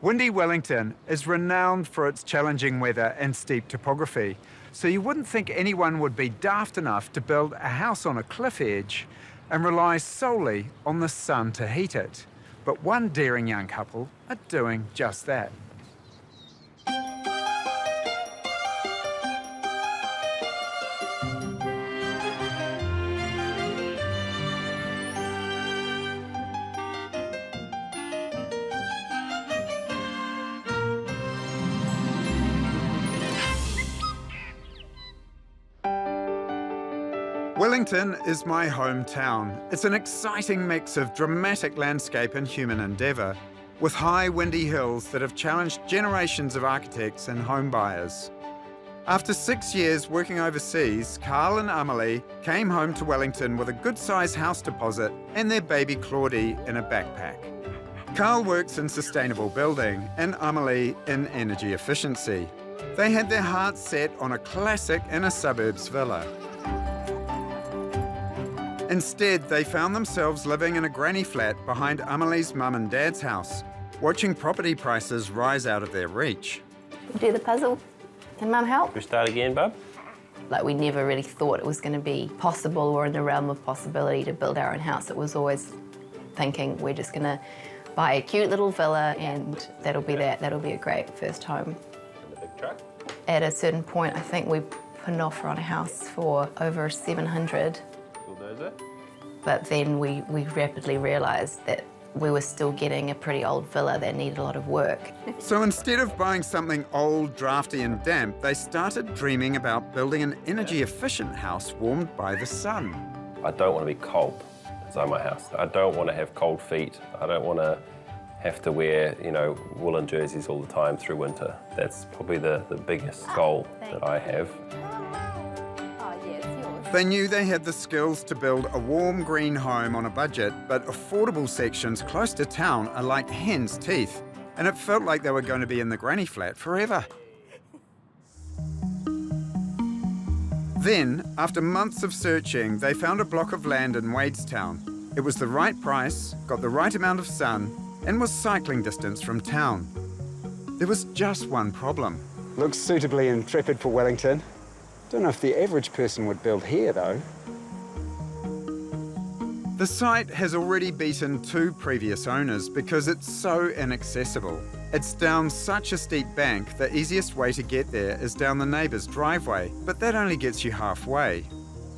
Windy Wellington is renowned for its challenging weather and steep topography, so you wouldn't think anyone would be daft enough to build a house on a cliff edge and rely solely on the sun to heat it. But one daring young couple are doing just that. Wellington is my hometown. It's an exciting mix of dramatic landscape and human endeavour, with high windy hills that have challenged generations of architects and home buyers. After 6 years working overseas, Karl and Amelie came home to Wellington with a good-sized house deposit and their baby Claudie in a backpack. Karl works in sustainable building and Amelie in energy efficiency. They had their hearts set on a classic inner suburbs villa. Instead, they found themselves living in a granny flat behind Amelie's mum and dad's house, watching property prices rise out of their reach. Do the puzzle. Can Mum help? We start again, bub? Like, we never really thought it was going to be possible or in the realm of possibility to build our own house. It was always thinking we're just going to buy a cute little villa and that'll be that. That'll be a great first home. And the big truck? At a certain point, I think we put an offer on a house for over 700. But then we rapidly realised that we were still getting a pretty old villa that needed a lot of work. So instead of buying something old, drafty and damp, they started dreaming about building an energy-efficient house warmed by the sun. I don't want to be cold inside my house. I don't want to have cold feet. I don't want to have to wear, woolen jerseys all the time through winter. That's probably the biggest goal that I have. They knew they had the skills to build a warm green home on a budget, but affordable sections close to town are like hen's teeth, and it felt like they were going to be in the granny flat forever. Then, after months of searching, they found a block of land in Wadestown. It was the right price, got the right amount of sun, and was cycling distance from town. There was just one problem. Looks suitably intrepid for Wellington. Don't know if the average person would build here, though. The site has already beaten 2 previous owners because it's so inaccessible. It's down such a steep bank, the easiest way to get there is down the neighbour's driveway, but that only gets you halfway.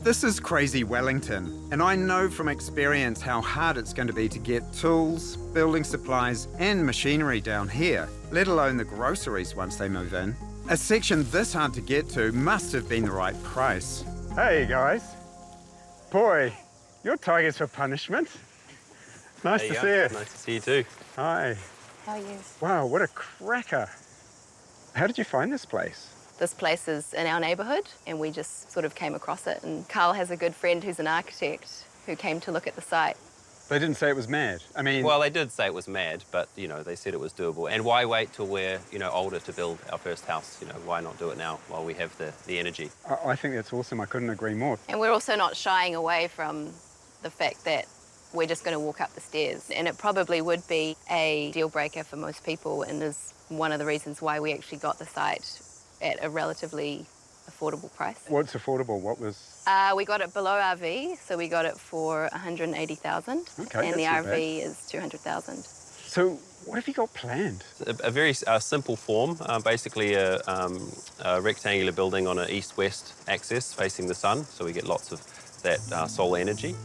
This is crazy Wellington, and I know from experience how hard it's going to be to get tools, building supplies and machinery down here, let alone the groceries once they move in. A section this hard to get to must have been the right price. Hey, guys. Boy, you're tigers for punishment. Nice to see you. Nice to see you too. Hi. How are you? Wow, what a cracker. How did you find this place? This place is in our neighbourhood and we just sort of came across it. And Karl has a good friend who's an architect who came to look at the site. They didn't say it was mad. I mean... Well, they did say it was mad, but, they said it was doable. And why wait till we're, older to build our first house? Why not do it now while we have the energy? I think that's awesome. I couldn't agree more. And we're also not shying away from the fact that we're just going to walk up the stairs. And it probably would be a deal breaker for most people and is one of the reasons why we actually got the site at a relatively affordable price. What's affordable? What was... We got it below RV, so we got it for $180,000. Okay, and the that's not RV bad. is $200,000. So what have you got planned? A very simple form, basically a rectangular building on an east-west axis facing the sun, so we get lots of that solar energy.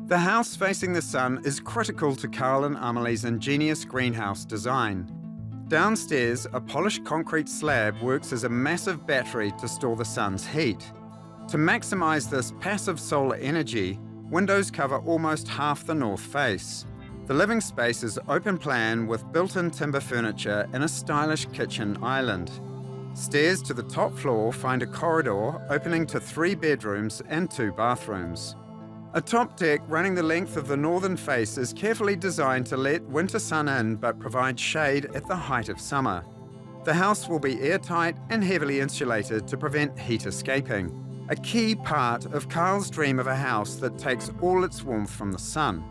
The house facing the sun is critical to Karl and Amelie's ingenious greenhouse design. Downstairs, a polished concrete slab works as a massive battery to store the sun's heat. To maximise this passive solar energy, windows cover almost half the north face. The living space is open plan with built-in timber furniture and a stylish kitchen island. Stairs to the top floor find a corridor opening to 3 bedrooms and 2 bathrooms. A top deck running the length of the northern face is carefully designed to let winter sun in but provide shade at the height of summer. The house will be airtight and heavily insulated to prevent heat escaping, a key part of Karl's dream of a house that takes all its warmth from the sun.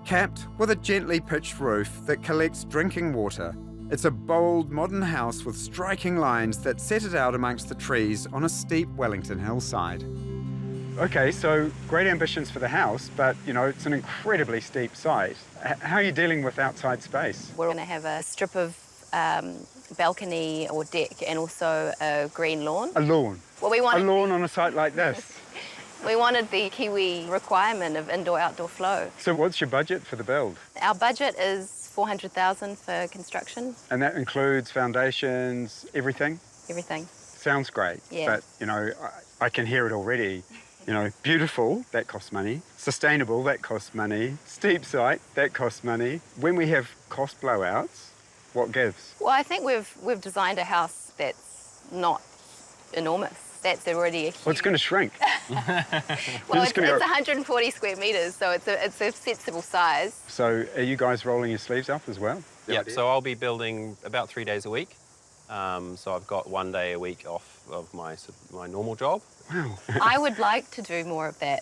Capped with a gently pitched roof that collects drinking water, It's a bold, modern house with striking lines that set it out amongst the trees on a steep Wellington hillside. Okay, so great ambitions for the house, but, you know, it's an incredibly steep site. How are you dealing with outside space? We're going to have a strip of balcony or deck and also a green lawn. A lawn? Well, we wanted, A lawn on a site like this? we wanted the Kiwi requirement of indoor-outdoor flow. So what's your budget for the build? Our budget is $400,000 for construction. And that includes foundations, everything? Everything. Sounds great, Yeah. but, you know, I can hear it already. You know, beautiful, that costs money. Sustainable, that costs money. Steep site, that costs money. When we have cost blowouts, what gives? Well, I think we've designed a house that's not enormous. That's already a huge... Well, it's going to shrink. Well, it's 140 square metres, so it's a sensible size. So are you guys rolling your sleeves up as well? Yep, so I'll be building about 3 days a week. So I've got 1 day a week off of my normal job. Wow. I would like to do more of that.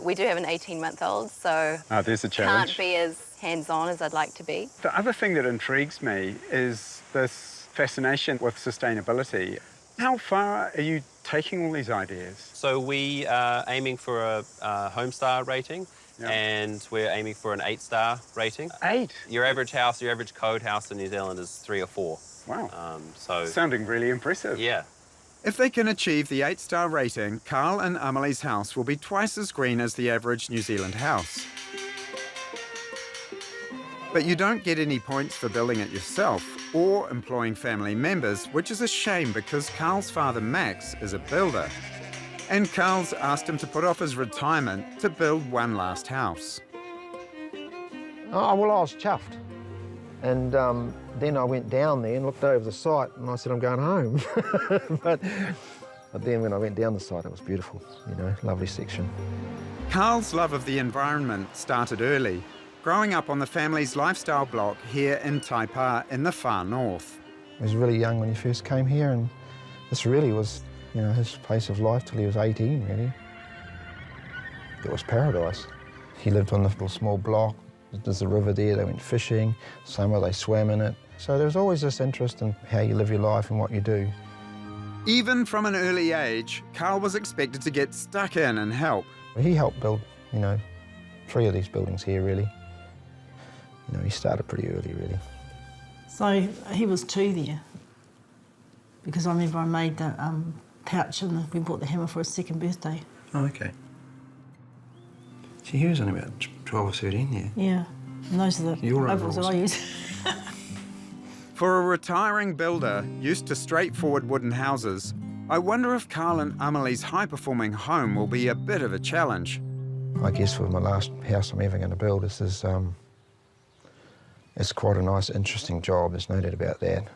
We do have an 18-month-old, so There's a challenge. can't be as hands-on as I'd like to be. The other thing that intrigues me is this fascination with sustainability. How far are you taking all these ideas? So we are aiming for a Homestar rating, Yeah. and we're aiming for an 8-star rating. 8? Your average house, your average code house in New Zealand is 3 or 4. Wow. So Sounding really impressive. yeah. If they can achieve the 8-star rating, Karl and Amelie's house will be twice as green as the average New Zealand house. But you don't get any points for building it yourself or employing family members, which is a shame because Karl's father, Max, is a builder. And Karl's asked him to put off his retirement to build one last house. Oh, well, I was chuffed. And then I went down there and looked over the site and I said, I'm going home. but then when I went down the site, it was beautiful, you know, lovely section. Karl's love of the environment started early, growing up on the family's lifestyle block here in Taipā in the far north. He was really young when he first came here, and this really was, you know, his place of life till he was 18, really. It was paradise. He lived on the little small block. There's a river there, they went fishing. Summer, they swam in it. So there was always this interest in how you live your life and what you do. Even from an early age, Karl was expected to get stuck in and help. He helped build, you know, 3 of these buildings here, really. You know, he started pretty early, really. So he was 2 there, because I remember I made the pouch and we bought the hammer for his 2nd birthday. Oh, okay. See, he was only about 12 or 13 there. Yeah, and those are the Your ovals that I use. For a retiring builder used to straightforward wooden houses, I wonder if Karl and Amelie's high-performing home will be a bit of a challenge. I guess for my last house I'm ever going to build, it's quite a nice, interesting job. There's no doubt about that.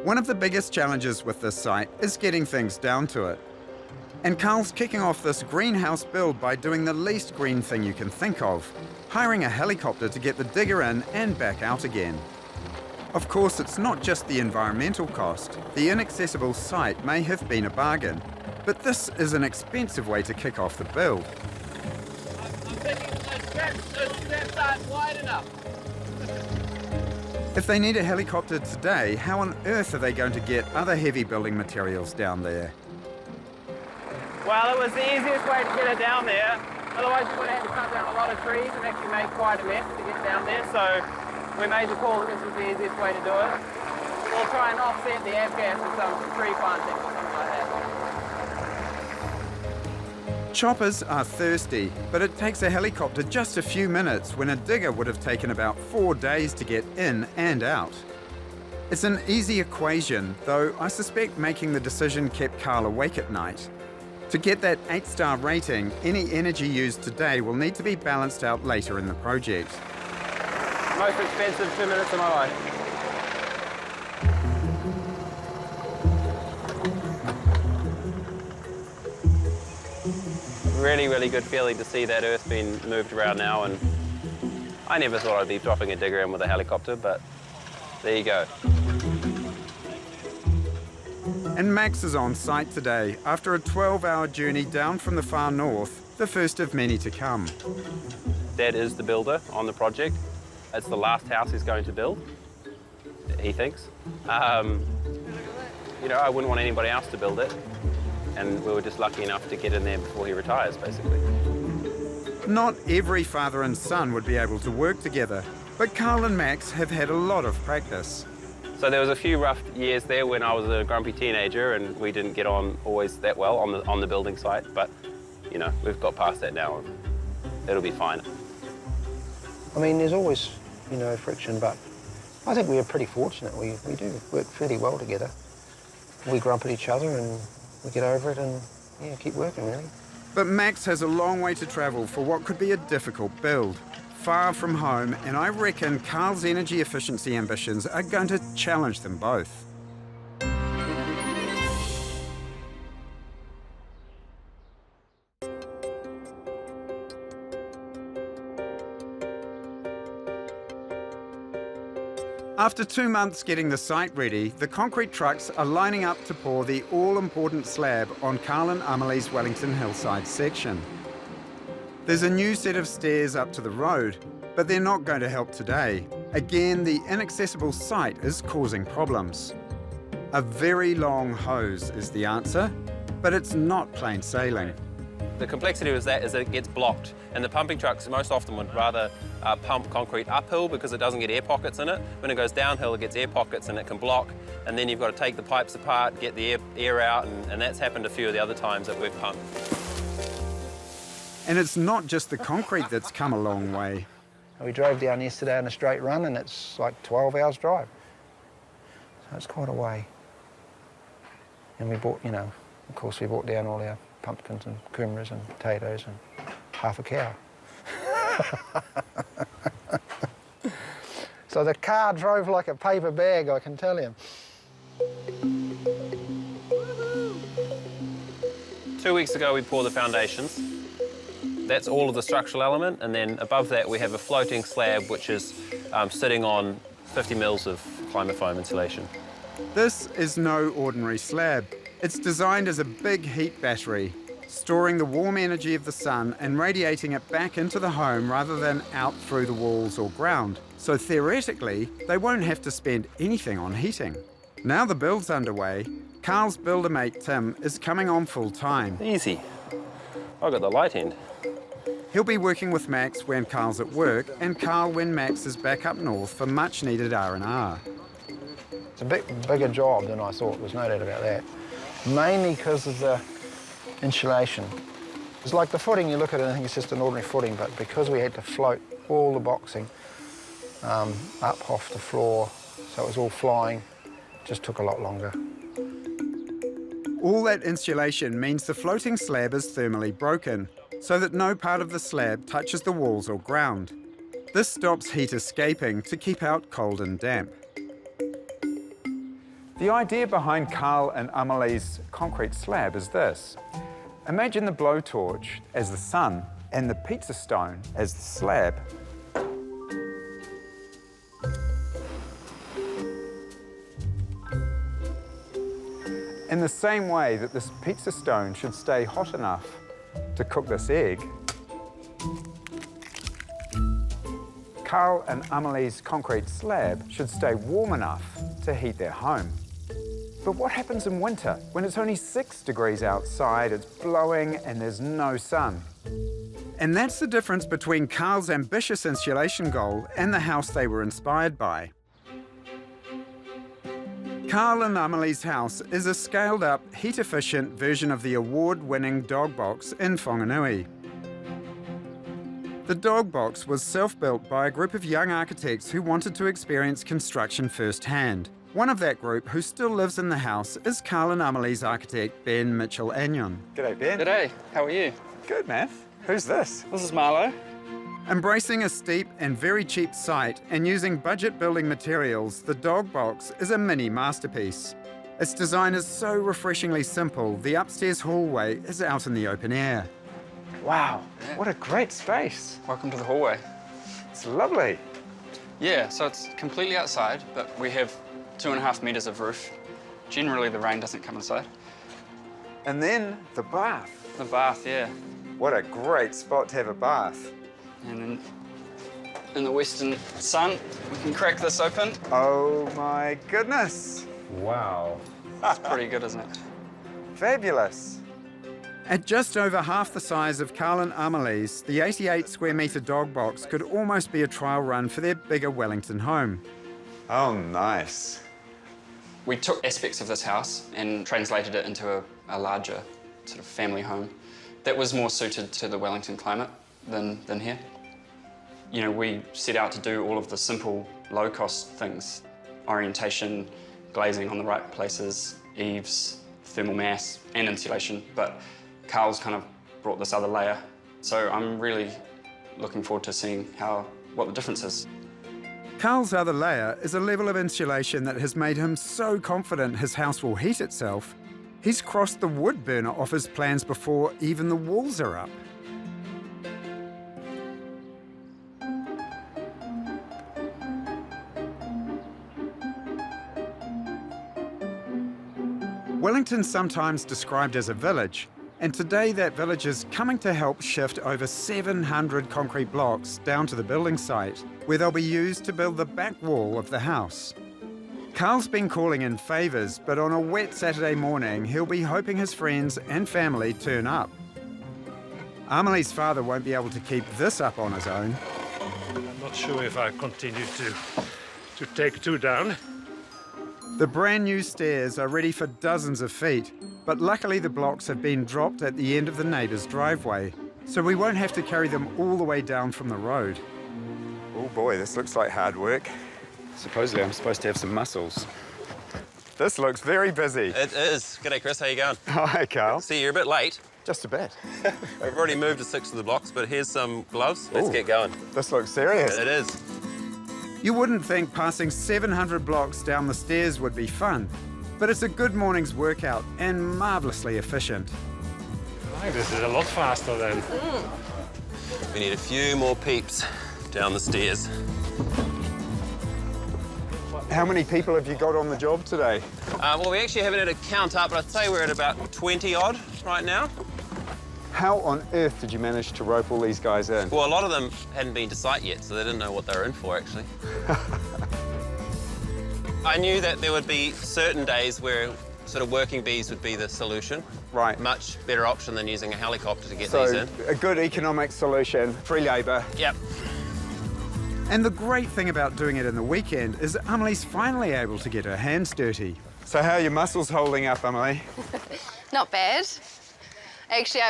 One of the biggest challenges with this site is getting things down to it. And Karl's kicking off this greenhouse build by doing the least green thing you can think of, hiring a helicopter to get the digger in and back out again. Of course, it's not just the environmental cost. The inaccessible site may have been a bargain, but this is an expensive way to kick off the build. I'm thinking those steps aren't wide enough. If they need a helicopter today, how on earth are they going to get other heavy building materials down there? Well, it was the easiest way to get it down there. Otherwise, you would have had to cut down a lot of trees and actually make quite a mess to get down there. So we made the call that this was the easiest way to do it. We'll try and offset the avgas with some tree planting or something like that. Choppers are thirsty, but it takes a helicopter just a few minutes when a digger would have taken about 4 days to get in and out. It's an easy equation, though I suspect making the decision kept Karl awake at night. To get that 8-star rating, any energy used today will need to be balanced out later in the project. Most expensive 2 minutes of my life. Really, really good feeling to see that earth being moved around now, and I never thought I'd be dropping a digger in with a helicopter, but there you go. And Max is on site today after a 12-hour journey down from the far north, the first of many to come. Dad is the builder on the project. It's the last house he's going to build, he thinks. You know, I wouldn't want anybody else to build it, and we were just lucky enough to get in there before he retires, basically. Not every father and son would be able to work together, but Karl and Max have had a lot of practice. So there was a few rough years there when I was a grumpy teenager and we didn't get on always that well on the building site, but you know, we've got past that now and it'll be fine. I mean, there's always, you know, friction, but I think we are pretty fortunate. We do work fairly well together. We grump at each other and we get over it and, yeah, keep working, really. But Max has a long way to travel for what could be a difficult build. Far from home, and I reckon Karl's energy efficiency ambitions are going to challenge them both. After 2 months getting the site ready, the concrete trucks are lining up to pour the all-important slab on Karl and Amelie's Wellington hillside section. There's a new set of stairs up to the road, but they're not going to help today. Again, the inaccessible site is causing problems. A very long hose is the answer, but it's not plain sailing. The complexity is that it gets blocked, and the pumping trucks most often would rather pump concrete uphill because it doesn't get air pockets in it. When it goes downhill, it gets air pockets and it can block, and then you've got to take the pipes apart, get the air out, and that's happened a few of the other times that we've pumped. And it's not just the concrete that's come a long way. We drove down yesterday on a straight run and it's like 12 hours drive. So it's quite a way. And we bought, you know, of course we brought down all our pumpkins and kumaras and potatoes and half a cow. So the car drove like a paper bag, I can tell you. 2 weeks ago we poured the foundations. That's all of the structural element, and then above that we have a floating slab which is sitting on 50 mils of climate foam insulation. This is no ordinary slab. It's designed as a big heat battery, storing the warm energy of the sun and radiating it back into the home rather than out through the walls or ground. So theoretically, they won't have to spend anything on heating. Now the build's underway, Karl's builder mate Tim is coming on full time. Easy. I've got the light end. He'll be working with Max when Karl's at work and Karl when Max is back up north for much needed R&R. It's a bit bigger job than I thought, there's no doubt about that. Mainly because of the insulation. It's like the footing, you look at it and think it's just an ordinary footing, but because we had to float all the boxing up off the floor, so it was all flying, it just took a lot longer. All that insulation means the floating slab is thermally broken, so that no part of the slab touches the walls or ground. This stops heat escaping to keep out cold and damp. The idea behind Karl and Amelie's concrete slab is this. Imagine the blowtorch as the sun and the pizza stone as the slab. In the same way that this pizza stone should stay hot enough to cook this egg, Karl and Amelie's concrete slab should stay warm enough to heat their home. But what happens in winter when it's only 6 degrees outside, it's blowing and there's no sun? And that's the difference between Karl's ambitious insulation goal and the house they were inspired by. Karl and Amelie's house is a scaled-up, heat-efficient version of the award-winning Dogbox in Whanganui. The Dogbox was self-built by a group of young architects who wanted to experience construction firsthand. One of that group, who still lives in the house, is Karl and Amelie's architect, Ben Mitchell-Agnon. G'day, Ben. G'day, how are you? Good, man. Who's this? This is Marlo. Embracing a steep and very cheap site and using budget building materials, the Dogbox is a mini masterpiece. Its design is so refreshingly simple, the upstairs hallway is out in the open air. Wow, what a great space. Welcome to the hallway. It's lovely. Yeah, so it's completely outside, but we have 2.5 meters of roof. Generally, the rain doesn't come inside. And then the bath. The bath, yeah. What a great spot to have a bath. And then in the western sun, we can crack this open. Oh my goodness. Wow. It's pretty good, isn't it? Fabulous. At just over half the size of Karl and Amelie's, the 88 square metre dog box could almost be a trial run for their bigger Wellington home. Oh, nice. We took aspects of this house and translated it into a larger sort of family home that was more suited to the Wellington climate than here. You know, we set out to do all of the simple, low-cost things. Orientation, glazing on the right places, eaves, thermal mass, and insulation, but Karl's kind of brought this other layer. So I'm really looking forward to seeing what the difference is. Karl's other layer is a level of insulation that has made him so confident his house will heat itself, he's crossed the wood burner off his plans before even the walls are up. Wellington's sometimes described as a village, and today that village is coming to help shift over 700 concrete blocks down to the building site, where they'll be used to build the back wall of the house. Karl's been calling in favours, but on a wet Saturday morning, he'll be hoping his friends and family turn up. Amelie's father won't be able to keep this up on his own. I'm not sure if I continue to take two down. The brand new stairs are ready for dozens of feet, but luckily the blocks have been dropped at the end of the neighbour's driveway, so we won't have to carry them all the way down from the road. Oh boy, this looks like hard work. Supposedly I'm supposed to have some muscles. This looks very busy. It is. G'day, Chris. How you going? Hi, Karl. See, you're a bit late. Just a bit. We've already moved to 6 of the blocks, but here's some gloves. Let's get going. This looks serious. It is. You wouldn't think passing 700 blocks down the stairs would be fun, but it's a good morning's workout and marvellously efficient. I think this is a lot faster then. We need a few more peeps down the stairs. How many people have you got on the job today? Well, we actually haven't had a count up, but I'd say we're at about 20 odd right now. How on earth did you manage to rope all these guys in? Well, a lot of them hadn't been to site yet, so they didn't know what they were in for, actually. I knew that there would be certain days where sort of working bees would be the solution. Right. Much better option than using a helicopter to get these in. So, a good economic solution, free labour. Yep. And the great thing about doing it in the weekend is Amelie's finally able to get her hands dirty. So how are your muscles holding up, Amelie? Not bad. Actually,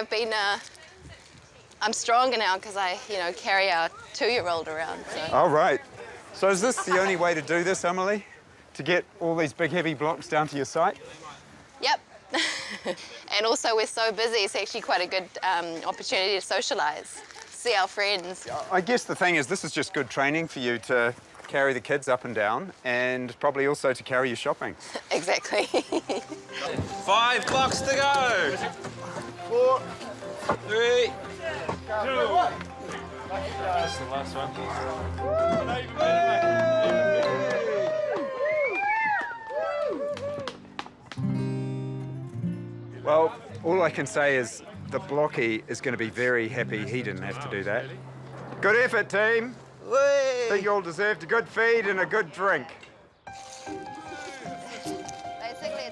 I'm stronger now because I, carry our 2-year-old around. So. Oh, right. So is this the only way to do this, Amelie? To get all these big, heavy blocks down to your site? Yep. And also, we're so busy, it's actually quite a good opportunity to socialise, see our friends. I guess the thing is, this is just good training for you to carry the kids up and down, and probably also to carry your shopping. Exactly. 5 blocks to go. 4, 3, 2. That's the last one. Well, all I can say is the blocky is going to be very happy he didn't have to do that. Good effort, team. I think you all deserved a good feed and a good drink.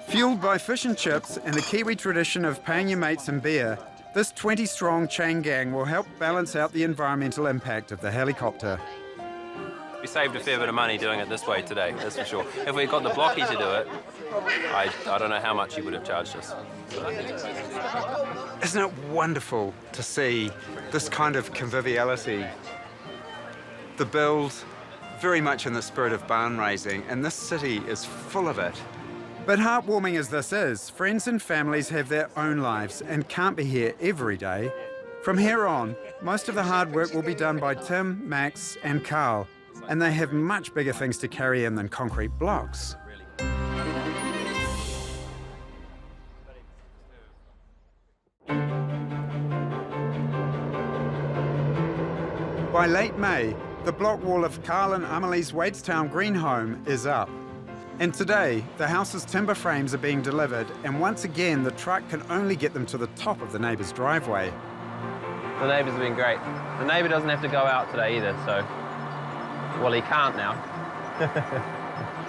Fueled by fish and chips and the Kiwi tradition of paying your mates in beer, this 20-strong chain gang will help balance out the environmental impact of the helicopter. We saved a fair bit of money doing it this way today, that's for sure. If we got the blocky to do it, I don't know how much he would have charged us. Isn't it wonderful to see this kind of conviviality? The build, very much in the spirit of barn raising, and this city is full of it. But heartwarming as this is, friends and families have their own lives and can't be here every day. From here on, most of the hard work will be done by Tim, Max and Karl, and they have much bigger things to carry in than concrete blocks. By late May, the block wall of Karl and Amelie's Wadestown green home is up. And today, the house's timber frames are being delivered, and once again, the truck can only get them to the top of the neighbour's driveway. The neighbours have been great. The neighbour doesn't have to go out today either, so... Well, he can't now.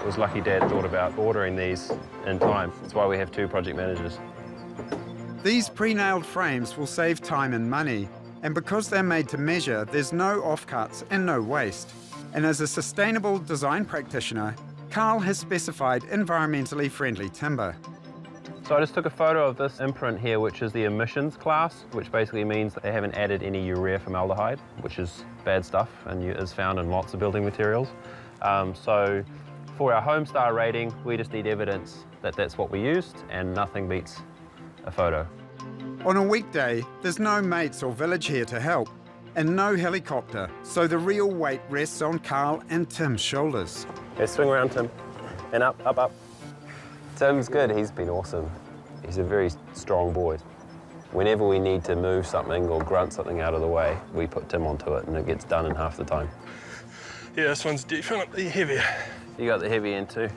It was lucky Dad thought about ordering these in time. That's why we have 2 project managers. These pre-nailed frames will save time and money, and because they're made to measure, there's no offcuts and no waste. And as a sustainable design practitioner, Karl has specified environmentally friendly timber. So I just took a photo of this imprint here, which is the emissions class, which basically means that they haven't added any urea formaldehyde, which is bad stuff and is found in lots of building materials. So for our Homestar rating, we just need evidence that that's what we used, and nothing beats a photo. On a weekday, there's no mates or village here to help, and no helicopter, so the real weight rests on Karl and Tim's shoulders. Okay, swing around, Tim, and up, up, up. Tim's good, he's been awesome. He's a very strong boy. Whenever we need to move something or grunt something out of the way, we put Tim onto it and it gets done in half the time. Yeah, this one's definitely heavier. You got the heavy end too.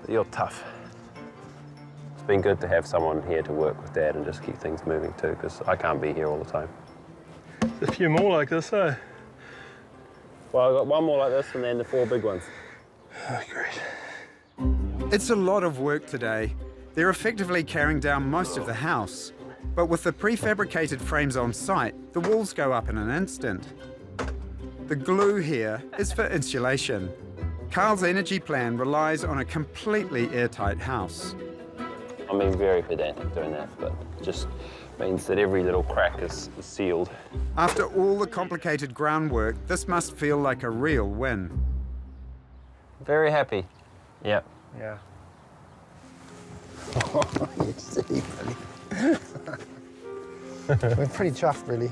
You're tough. It's been good to have someone here to work with Dad and just keep things moving too, because I can't be here all the time. A few more like this, eh? Well, I've got one more like this and then the 4 big ones. Oh, great. It's a lot of work today. They're effectively carrying down most of the house. But with the prefabricated frames on site, the walls go up in an instant. The glue here is for insulation. Karl's energy plan relies on a completely airtight house. I'm being very pedantic doing that, but it just means that every little crack is sealed. After all the complicated groundwork, this must feel like a real win. Very happy. Yeah. Yeah. You silly buddy. We're pretty chuffed, really.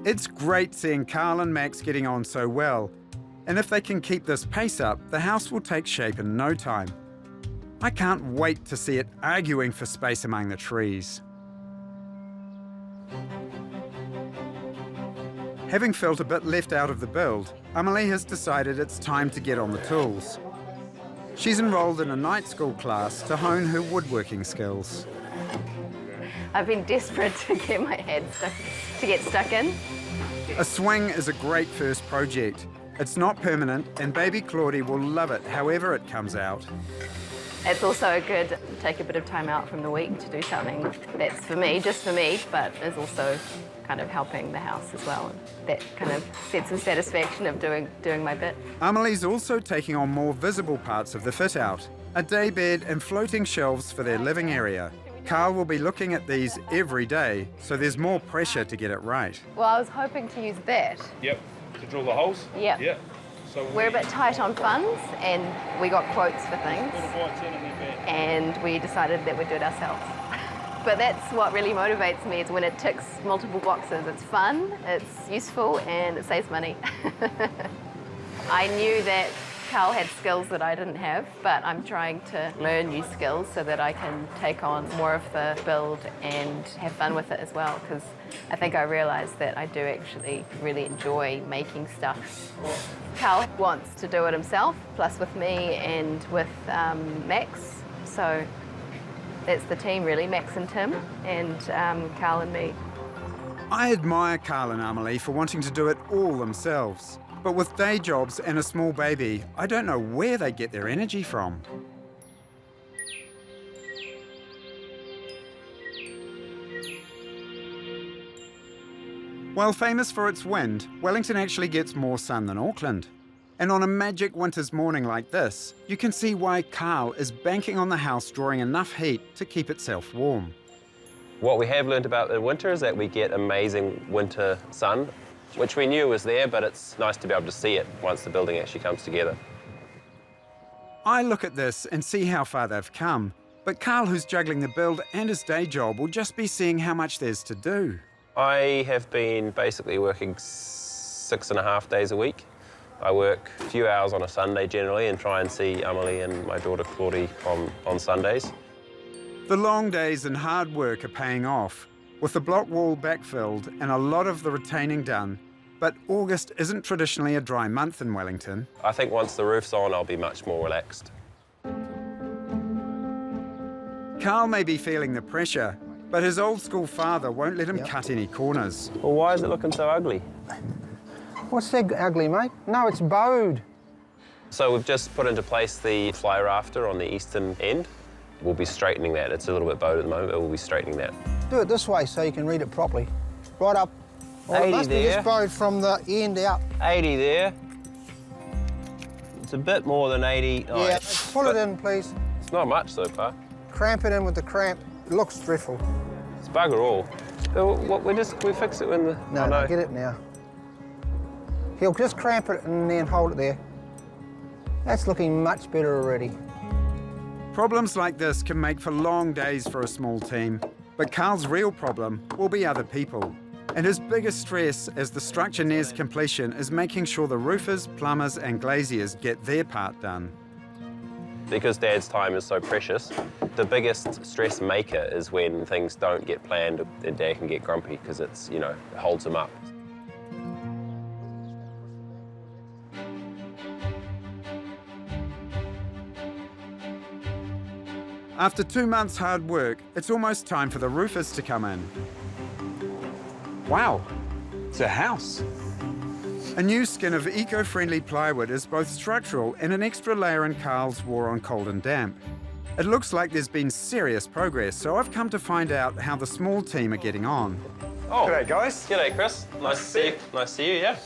It's great seeing Karl and Max getting on so well. And if they can keep this pace up, the house will take shape in no time. I can't wait to see it arguing for space among the trees. Having felt a bit left out of the build, Amelie has decided it's time to get on the tools. She's enrolled in a night school class to hone her woodworking skills. I've been desperate to get my head stuck in. A swing is a great first project. It's not permanent, and baby Claudie will love it however it comes out. It's also good to take a bit of time out from the week to do something that's for me, just for me, but is also kind of helping the house as well. And that kind of sets some satisfaction of doing my bit. Amelie's also taking on more visible parts of the fit-out, a daybed and floating shelves for their living area. Karl will be looking at these every day, so there's more pressure to get it right. Well, I was hoping to use that. Yep. To drill the holes? Yep. Yeah. So We're a bit tight on funds, and we got quotes for things, and we decided that we'd do it ourselves. But that's what really motivates me, is when it ticks multiple boxes. It's fun, it's useful, and it saves money. I knew that Karl had skills that I didn't have, but I'm trying to learn new skills so that I can take on more of the build and have fun with it as well, because I think I realised that I do actually really enjoy making stuff. Karl wants to do it himself, plus with me and with Max, so that's the team really, Max and Tim, and Karl and me. I admire Karl and Amelie for wanting to do it all themselves. But with day jobs and a small baby, I don't know where they get their energy from. While famous for its wind, Wellington actually gets more sun than Auckland. And on a magic winter's morning like this, you can see why Karl is banking on the house drawing enough heat to keep itself warm. What we have learned about the winter is that we get amazing winter sun, which we knew was there, but it's nice to be able to see it once the building actually comes together. I look at this and see how far they've come, but Karl, who's juggling the build and his day job, will just be seeing how much there's to do. I have been basically working 6.5 days a week. I work a few hours on a Sunday generally and try and see Amelie and my daughter Claudie on Sundays. The long days and hard work are paying off. With the block wall backfilled and a lot of the retaining done, But August isn't traditionally a dry month in Wellington. I think once the roof's on, I'll be much more relaxed. Karl may be feeling the pressure, but his old-school father won't let him cut any corners. Well, why is it looking so ugly? What's that ugly, mate? No, it's bowed. So we've just put into place the fly rafter on the eastern end. We'll be straightening that. It's a little bit bowed at the moment, but we'll be straightening that. Do it this way so you can read it properly. Right up. Well, it must be just bowed from the end out. 80 there. It's a bit more than 80. Yeah, Nice. pull it in, please. It's not much so far. Cramp it in with the cramp. It looks dreadful. It's bugger all. We fix it when the... No, no, get it now. He'll just cramp it and then hold it there. That's looking much better already. Problems like this can make for long days for a small team, but Karl's real problem will be other people. And his biggest stress as the structure nears completion is making sure the roofers, plumbers and glaziers get their part done. Because Dad's time is so precious, the biggest stress maker is when things don't get planned and Dad can get grumpy because it's, you know, it holds him up. After 2 months' hard work, it's almost time for the roofers to come in. Wow, it's a house. A new skin of eco-friendly plywood is both structural and an extra layer in Karl's war on cold and damp. It looks like there's been serious progress, so I've come to find out how the small team are getting on. Oh, G'day, guys. G'day, Chris. Nice to see you. Nice to see you, yeah.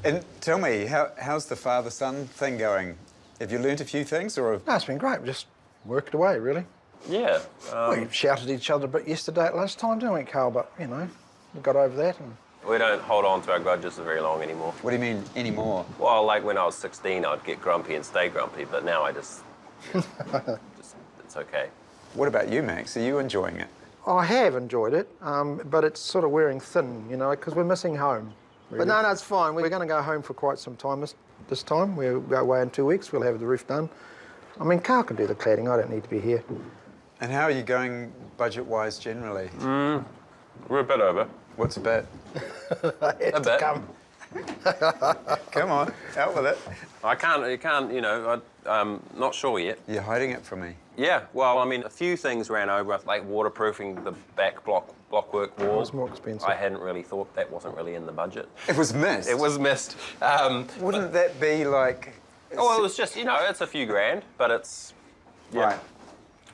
And tell me, how's the father-son thing going? Have you learnt a few things, or...? No, it's been great. We just worked away, really. Yeah. We shouted at each other a bit yesterday at lunchtime, didn't we, Karl? But, you know, we got over that and... We don't hold on to our grudges for very long anymore. What do you mean, anymore? Well, like when I was 16, I'd get grumpy and stay grumpy, but now I just it's okay. What about you, Max? Are you enjoying it? I have enjoyed it, but it's sort of wearing thin, you know, because we're missing home. Really? But no, it's fine. We're going to go home for quite some time this time. We'll go away in 2 weeks. We'll have the roof done. I mean, Karl can do the cladding. I don't need to be here. And how are you going budget-wise generally? We're a bit over. What's a bit? A bit. Come. Come on, out with it. I can't, you know, I'm not sure yet. You're hiding it from me. Yeah, well, I mean, a few things ran over, like waterproofing the back blockwork wall. It was more expensive. I hadn't really thought that wasn't really in the budget. It was missed? It was missed. Wouldn't that be like... Oh, it was just, you know, it's a few grand, but it's... Yeah. Right.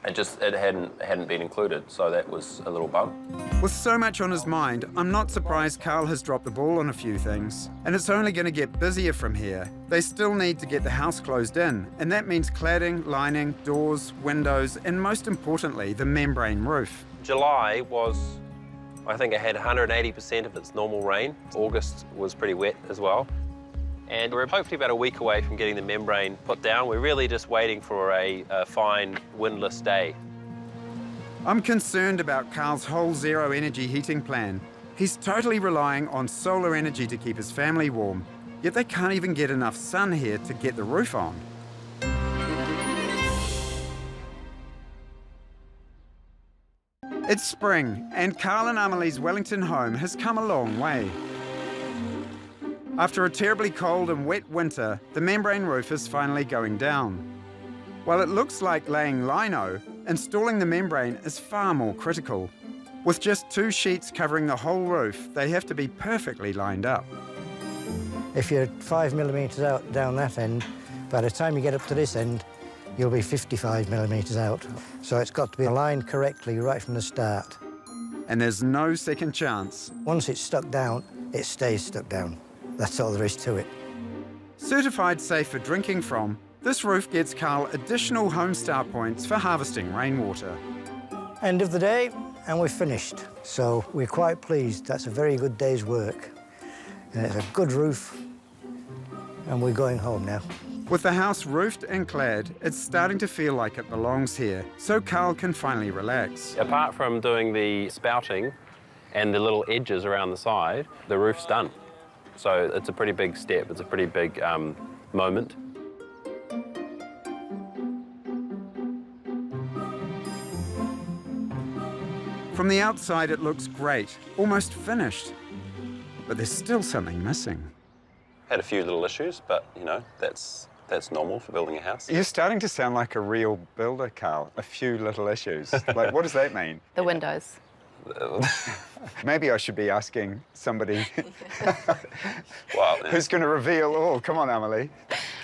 It hadn't been included, so that was a little bump. With so much on his mind, I'm not surprised Karl has dropped the ball on a few things. And it's only going to get busier from here. They still need to get the house closed in, and that means cladding, lining, doors, windows, and most importantly, the membrane roof. July was, I think it had 180% of its normal rain. August was pretty wet as well. And we're hopefully about a week away from getting the membrane put down. We're really just waiting for a fine, windless day. I'm concerned about Karl's whole zero-energy heating plan. He's totally relying on solar energy to keep his family warm, yet they can't even get enough sun here to get the roof on. It's spring, and Karl and Amelie's Wellington home has come a long way. After a terribly cold and wet winter, the membrane roof is finally going down. While it looks like laying lino, installing the membrane is far more critical. With just 2 sheets covering the whole roof, they have to be perfectly lined up. If you're 5 millimetres out down that end, by the time you get up to this end, you'll be 55 millimetres out. So it's got to be aligned correctly right from the start. And there's no second chance. Once it's stuck down, it stays stuck down. That's all there is to it. Certified safe for drinking from, this roof gets Karl additional home star points for harvesting rainwater. End of the day, and we're finished. So we're quite pleased. That's a very good day's work. And it's a good roof, and we're going home now. With the house roofed and clad, it's starting to feel like it belongs here, so Karl can finally relax. Apart from doing the spouting and the little edges around the side, the roof's done. So it's a pretty big step. It's a pretty big moment. From the outside, it looks great, almost finished. but there's still something missing. Had a few little issues, but, you know, that's normal for building a house. You're starting to sound like a real builder, Karl. A few little issues. Like, what does that mean? The windows. Maybe I should be asking somebody Well, who's going to reveal all. Come on, Amelie.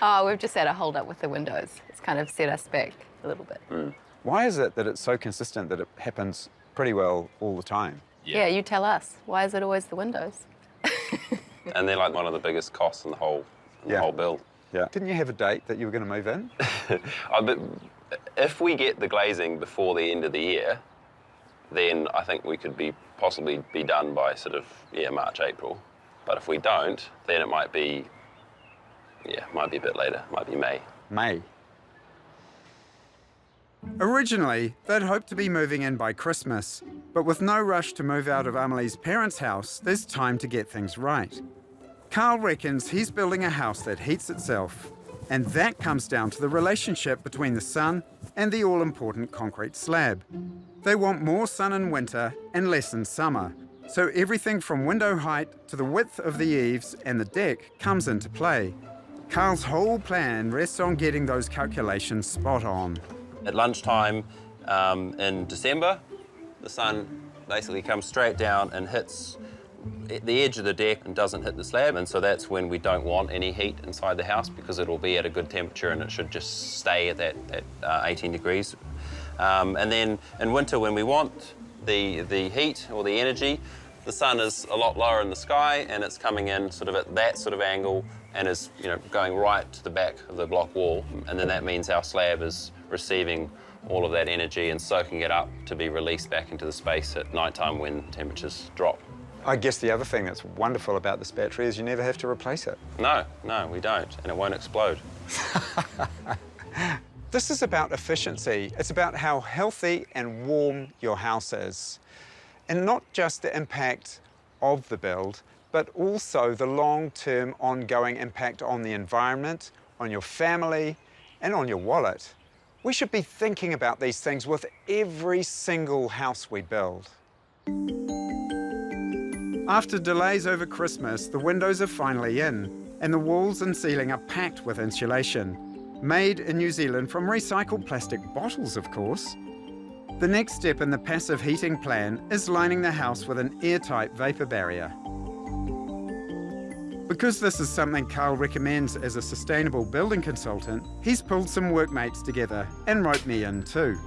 Oh, we've just had a hold up with the windows. It's kind of set us back a little bit. Why is it that it's so consistent that it happens pretty well all the time? Yeah, you tell us. Why is it always the windows? and they're like one of the biggest costs in the whole build. Yeah. Didn't you have a date that you were going to move in? But if we get the glazing before the end of the year, then I think we could possibly be done by sort of, March, April. But if we don't, then it might be a bit later. It might be May. May. Originally, they'd hoped to be moving in by Christmas, but with no rush to move out of Amelie's parents' house, there's time to get things right. Karl reckons he's building a house that heats itself, and that comes down to the relationship between the sun and the all-important concrete slab. They want more sun in winter and less in summer, so everything from window height to the width of the eaves and the deck comes into play. Karl's whole plan rests on getting those calculations spot on. At lunchtime in December, the sun basically comes straight down and hits the edge of the deck and doesn't hit the slab, and so that's when we don't want any heat inside the house because it'll be at a good temperature and it should just stay at that 18 degrees. And then in winter, when we want the heat or the energy, the sun is a lot lower in the sky and it's coming in sort of at that sort of angle and is going right to the back of the block wall, and then that means our slab is receiving all of that energy and soaking it up to be released back into the space at night time when temperatures drop. I guess the other thing that's wonderful about this battery is you never have to replace it. No, we don't, and it won't explode. This is about efficiency. It's about how healthy and warm your house is. And not just the impact of the build, but also the long-term ongoing impact on the environment, on your family, and on your wallet. We should be thinking about these things with every single house we build. After delays over Christmas, the windows are finally in, and the walls and ceiling are packed with insulation. Made in New Zealand from recycled plastic bottles, of course. The next step in the passive heating plan is lining the house with an airtight vapour barrier. Because this is something Karl recommends as a sustainable building consultant, he's pulled some workmates together and roped me in too.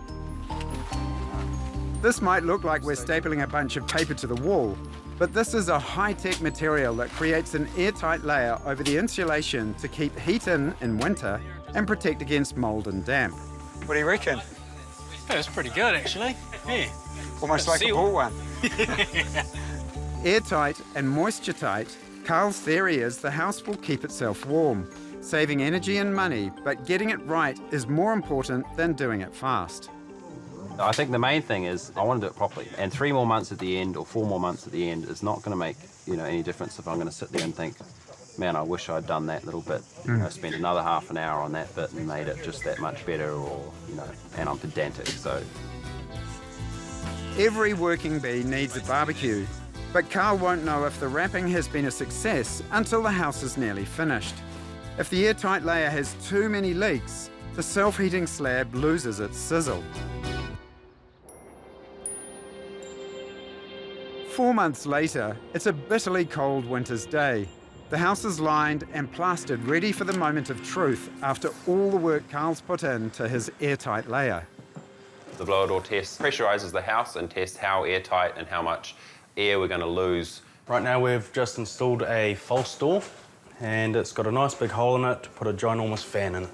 This might look like we're stapling a bunch of paper to the wall, but this is a high-tech material that creates an airtight layer over the insulation to keep heat in winter and protect against mould and damp. What do you reckon? That's pretty good, actually. Yeah. Almost like a ball one. Airtight and moisture-tight, Karl's theory is the house will keep itself warm, saving energy and money, but getting it right is more important than doing it fast. I think the main thing is I want to do it properly, and 3 more months at the end or 4 more months at the end is not going to make any difference if I'm going to sit there and think, man, I wish I'd done that little bit. Spent another half an hour on that bit and made it just that much better, or and I'm pedantic. So every working bee needs a barbecue, but Karl won't know if the wrapping has been a success until the house is nearly finished. If the airtight layer has too many leaks, the self-heating slab loses its sizzle. 4 months later, it's a bitterly cold winter's day. The house is lined and plastered, ready for the moment of truth after all the work Karl's put into his airtight layer. the blower door test pressurises the house and tests how airtight and how much air we're going to lose. Right now we've just installed a false door and it's got a nice big hole in it to put a ginormous fan in it.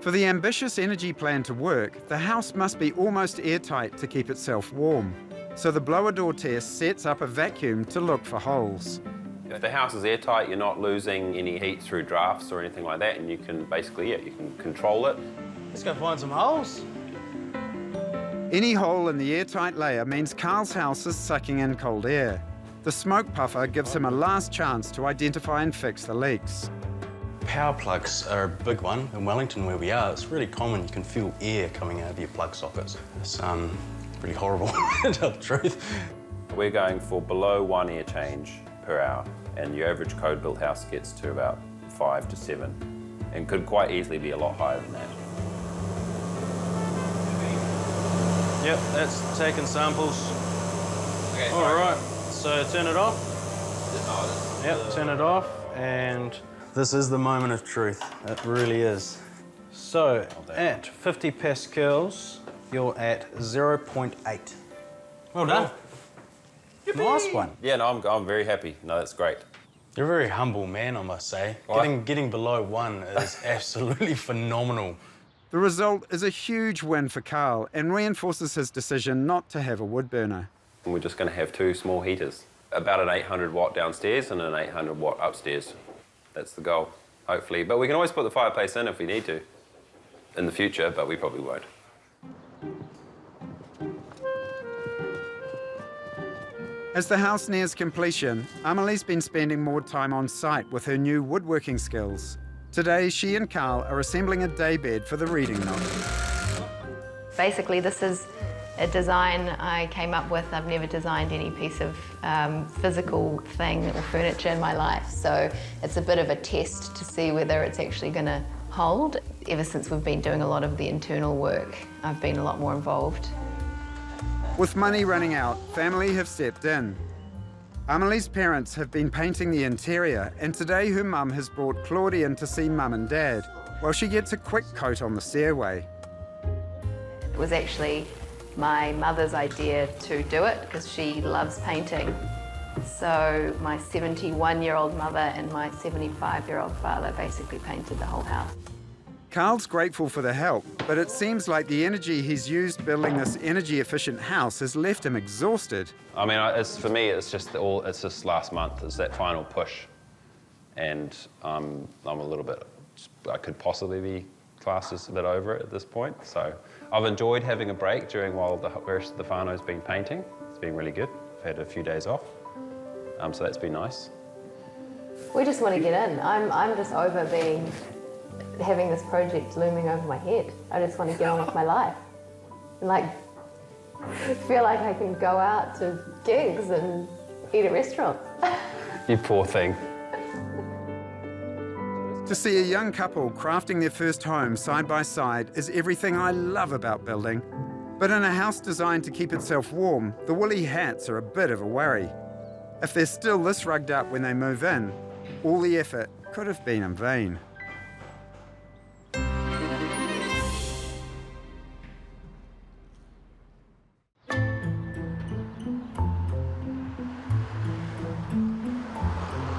For the ambitious energy plan to work, the house must be almost airtight to keep itself warm. So the blower door test sets up a vacuum to look for holes. If the house is airtight, you're not losing any heat through drafts or anything like that, and you can basically, you can control it. Let's go find some holes. Any hole in the airtight layer means Karl's house is sucking in cold air. The smoke puffer gives him a last chance to identify and fix the leaks. Power plugs are a big one. In Wellington, where we are, it's really common. You can feel air coming out of your plug sockets. It's pretty horrible, to tell the truth. We're going for below 1 air change per hour, and your average code-built house gets to about 5 to 7, and could quite easily be a lot higher than that. Yep, that's taking samples. Okay, all right, so turn it off. Yep, turn it off, and this is the moment of truth. It really is. So, at 50 pascals, you're at 0.8. Well done. Nice one. Yeah, no, I'm very happy. No, that's great. You're a very humble man, I must say. Getting below 1 is absolutely phenomenal. The result is a huge win for Karl and reinforces his decision not to have a wood burner. We're just going to have 2 small heaters, about an 800 watt downstairs and an 800 watt upstairs. That's the goal, hopefully. But we can always put the fireplace in if we need to in the future, but we probably won't. As the house nears completion, Amelie's been spending more time on site with her new woodworking skills. Today, she and Karl are assembling a daybed for the reading nook. Basically, this is a design I came up with. I've never designed any piece of physical thing or furniture in my life, so it's a bit of a test to see whether it's actually going to hold. Ever since we've been doing a lot of the internal work, I've been a lot more involved. With money running out, family have stepped in. Amelie's parents have been painting the interior, and today her mum has brought Claudia in to see mum and dad, while she gets a quick coat on the stairway. It was actually my mother's idea to do it because she loves painting. So my 71-year-old mother and my 75-year-old father basically painted the whole house. Karl's grateful for the help, but it seems like the energy he's used building this energy-efficient house has left him exhausted. I mean, for me, it's just last month. It's that final push, and I'm a little bit. I could possibly be classed as a bit over it at this point. So I've enjoyed having a break while the rest of the whānau's been painting. It's been really good. I've had a few days off, so that's been nice. We just want to get in. I'm just over having this project looming over my head. I just want to get on with my life. And feel like I can go out to gigs and eat at restaurants. You poor thing. To see a young couple crafting their first home side by side is everything I love about building. But in a house designed to keep itself warm, the woolly hats are a bit of a worry. If they're still this rugged up when they move in, all the effort could have been in vain.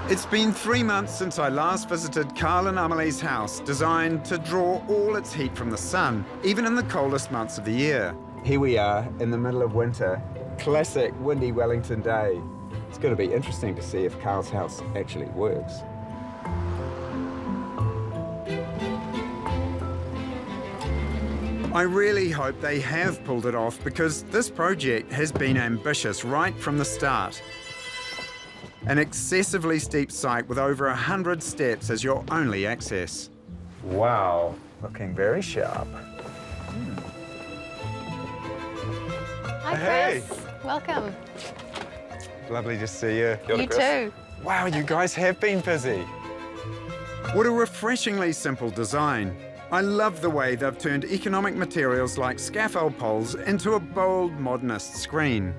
It's been 3 months since I last visited Karl and Amelie's house, designed to draw all its heat from the sun, even in the coldest months of the year. Here we are in the middle of winter. Classic windy Wellington day. It's going to be interesting to see if Karl's house actually works. I really hope they have pulled it off, because this project has been ambitious right from the start. An excessively steep site with over 100 steps as your only access. Wow, looking very sharp. Hi, Hey. Chris. Welcome. Lovely to see you. You too. Wow, you guys have been busy. What a refreshingly simple design. I love the way they've turned economic materials like scaffold poles into a bold modernist screen.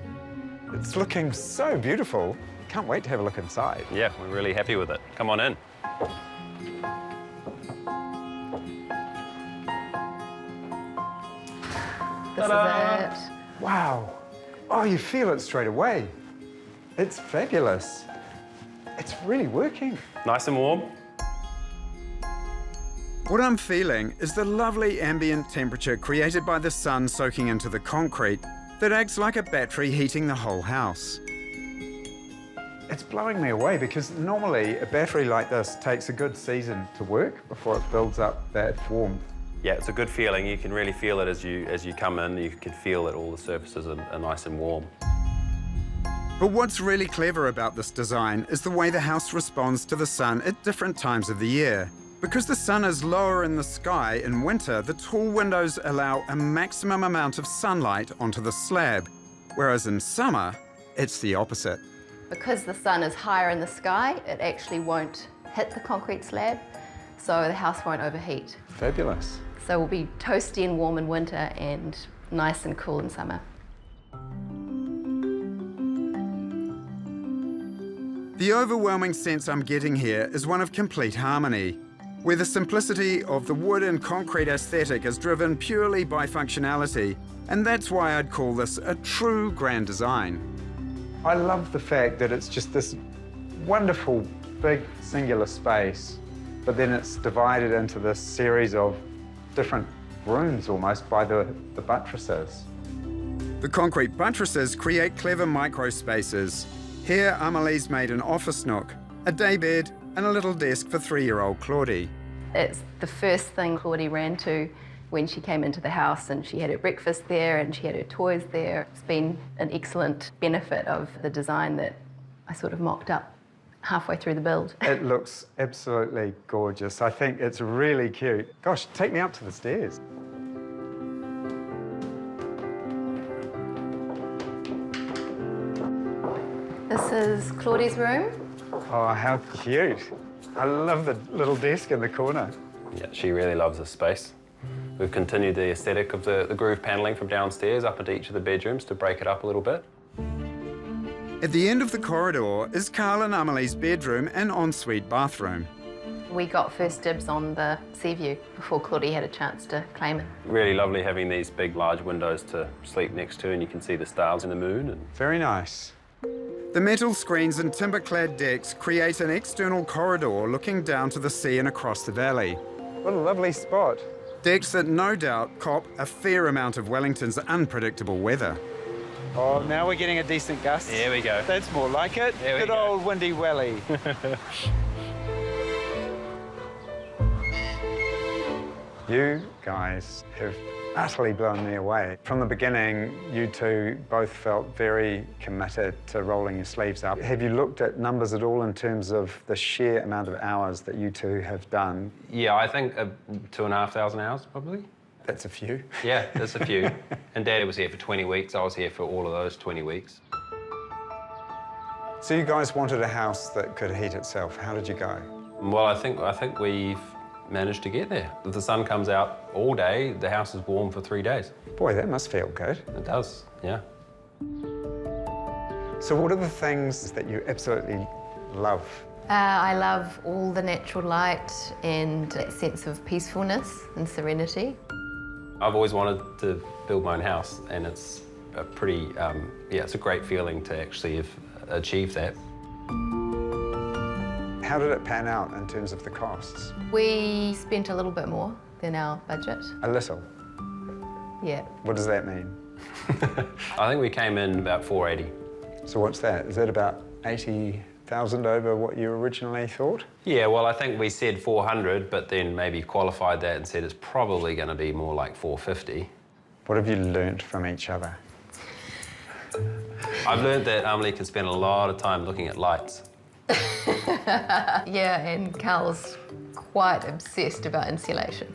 It's looking so beautiful. Can't wait to have a look inside. Yeah, we're really happy with it. Come on in. This is it. Wow. Oh, you feel it straight away. It's fabulous. It's really working. Nice and warm. What I'm feeling is the lovely ambient temperature created by the sun soaking into the concrete that acts like a battery heating the whole house. It's blowing me away, because normally a battery like this takes a good season to work before it builds up that warmth. Yeah, it's a good feeling. You can really feel it as you come in. You can feel that all the surfaces are nice and warm. But what's really clever about this design is the way the house responds to the sun at different times of the year. Because the sun is lower in the sky in winter, the tall windows allow a maximum amount of sunlight onto the slab, whereas in summer, it's the opposite. Because the sun is higher in the sky, it actually won't hit the concrete slab, so the house won't overheat. Fabulous. So we'll be toasty and warm in winter and nice and cool in summer. The overwhelming sense I'm getting here is one of complete harmony, where the simplicity of the wood and concrete aesthetic is driven purely by functionality, and that's why I'd call this a true grand design. I love the fact that it's just this wonderful, big, singular space, but then it's divided into this series of different rooms almost by the buttresses. The concrete buttresses create clever micro spaces. Here, Amelie's made an office nook, a daybed, and a little desk for 3-year-old Claudie. It's the first thing Claudie ran to when she came into the house, and she had her breakfast there and she had her toys there. It's been an excellent benefit of the design that I sort of mocked up halfway through the build. It looks absolutely gorgeous. I think it's really cute. Gosh, take me up to the stairs. This is Claudie's room. Oh, how cute. I love the little desk in the corner. Yeah, she really loves this space. We've continued the aesthetic of the groove panelling from downstairs up into each of the bedrooms to break it up a little bit. At the end of the corridor is Karl and Amelie's bedroom and ensuite bathroom. We got first dibs on the sea view before Claudie had a chance to claim it. Really lovely having these big, large windows to sleep next to, and you can see the stars and the moon. And very nice. The metal screens and timber-clad decks create an external corridor looking down to the sea and across the valley. What a lovely spot. Decks that no doubt cop a fair amount of Wellington's unpredictable weather. Oh, now we're getting a decent gust. There we go. That's more like it. Good old windy welly. You guys have utterly blown me away. From the beginning, you two both felt very committed to rolling your sleeves up. Have you looked at numbers at all in terms of the sheer amount of hours that you two have done? yeah, I think 2,500 hours probably. That's a few. Yeah, that's a few. And Daddy was here for 20 weeks. I was here for all of those 20 weeks. So you guys wanted a house that could heat itself. How did you go? Well, I think we've managed to get there. If the sun comes out all day, the house is warm for 3 days. Boy, that must feel good. It does, yeah. So what are the things that you absolutely love? I love all the natural light and that sense of peacefulness and serenity. I've always wanted to build my own house, and it's a pretty, it's a great feeling to actually have achieved that. How did it pan out in terms of the costs? We spent a little bit more than our budget. A little? Yeah. What does that mean? I think we came in about 480. So what's that? Is that about 80,000 over what you originally thought? Yeah, well, I think we said 400, but then maybe qualified that and said it's probably going to be more like 450. What have you learnt from each other? I've learned that Amelie can spend a lot of time looking at lights. Yeah, and Karl's quite obsessed about insulation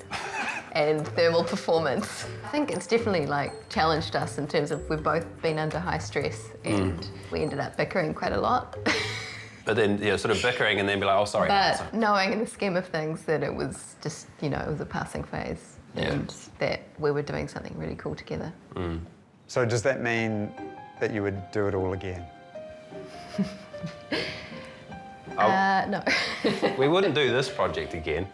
and thermal performance. I think it's definitely challenged us in terms of we've both been under high stress and we ended up bickering quite a lot. But then, sort of bickering and then be like, oh, sorry. But knowing in the scheme of things that it was just, it was a passing phase and that we were doing something really cool together. So does that mean that you would do it all again? No. We wouldn't do this project again.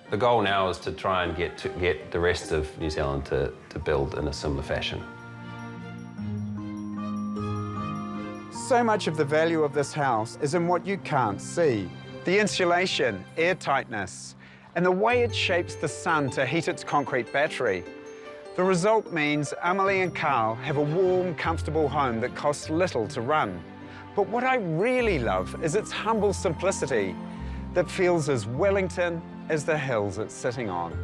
The goal now is to try and get the rest of New Zealand to build in a similar fashion. So much of the value of this house is in what you can't see. The insulation, airtightness, and the way it shapes the sun to heat its concrete battery. The result means Amelie and Karl have a warm, comfortable home that costs little to run. But what I really love is its humble simplicity that feels as Wellington as the hills it's sitting on.